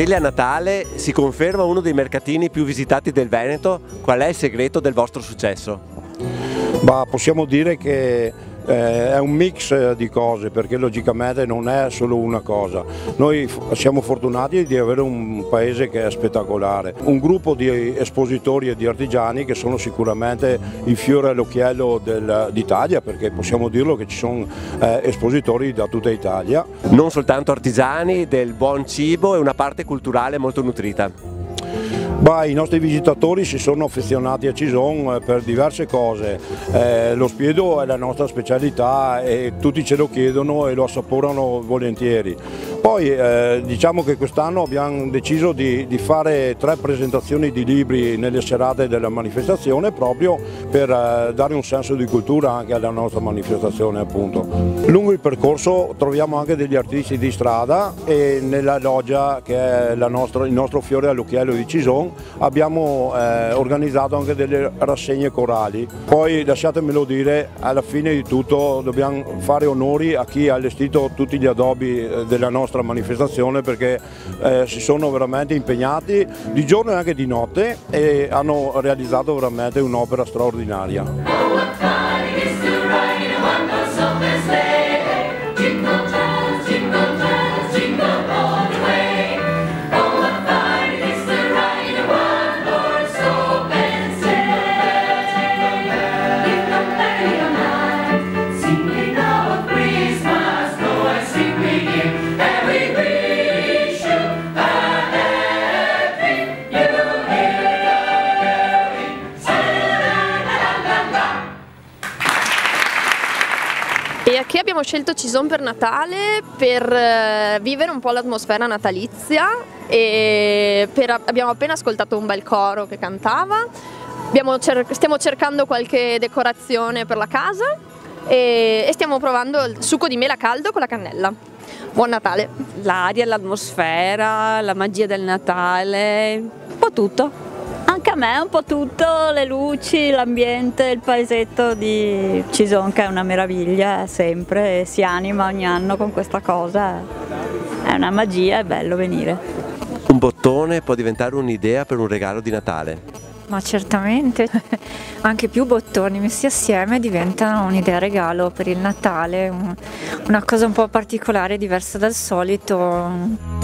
Stelle a Natale si conferma uno dei mercatini più visitati del Veneto. Qual è il segreto del vostro successo? Possiamo dire che è un mix di cose, perché logicamente non è solo una cosa. Noi siamo fortunati di avere un paese che è spettacolare, un gruppo di espositori e di artigiani che sono sicuramente il fiore all'occhiello d'Italia, perché possiamo dirlo che ci sono espositori da tutta Italia. Non soltanto artigiani, del buon cibo e una parte culturale molto nutrita. I nostri visitatori si sono affezionati a Cison per diverse cose. Lo spiedo è la nostra specialità e tutti ce lo chiedono e lo assaporano volentieri. Poi diciamo che quest'anno abbiamo deciso di fare 3 presentazioni di libri nelle serate della manifestazione, proprio per dare un senso di cultura anche alla nostra manifestazione, appunto. Lungo il percorso troviamo anche degli artisti di strada e nella loggia, che è il nostro fiore all'occhiello di Cison, abbiamo organizzato anche delle rassegne corali. Poi lasciatemelo dire, alla fine di tutto dobbiamo fare onori a chi ha allestito tutti gli addobbi della nostra manifestazione, perché si sono veramente impegnati di giorno e anche di notte e hanno realizzato veramente un'opera straordinaria. E qui abbiamo scelto Cison per Natale per vivere un po' l'atmosfera natalizia e abbiamo appena ascoltato un bel coro che cantava, stiamo cercando qualche decorazione per la casa e stiamo provando il succo di mela caldo con la cannella. Buon Natale! L'aria, l'atmosfera, la magia del Natale, un po' tutto. Anche a me un po' tutto, le luci, l'ambiente, il paesetto di Cison che è una meraviglia sempre, si anima ogni anno con questa cosa, è una magia, è bello venire. Un bottone può diventare un'idea per un regalo di Natale. Ma certamente, anche più bottoni messi assieme diventano un'idea regalo per il Natale, una cosa un po' particolare, diversa dal solito.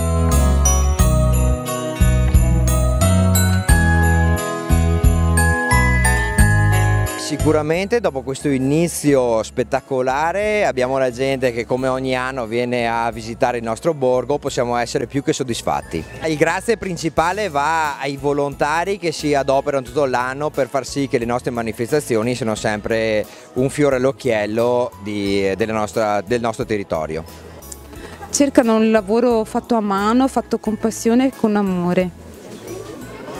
Sicuramente dopo questo inizio spettacolare abbiamo la gente che come ogni anno viene a visitare il nostro borgo, possiamo essere più che soddisfatti. Il grazie principale va ai volontari che si adoperano tutto l'anno per far sì che le nostre manifestazioni siano sempre un fiore all'occhiello del nostro territorio. Cercano un lavoro fatto a mano, fatto con passione e con amore.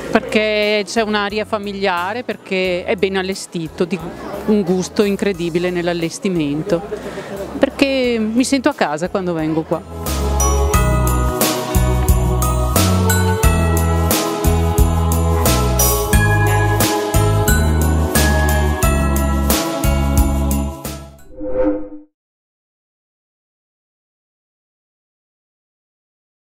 Perché c'è un'aria familiare, perché è ben allestito, di un gusto incredibile nell'allestimento, perché mi sento a casa quando vengo qua.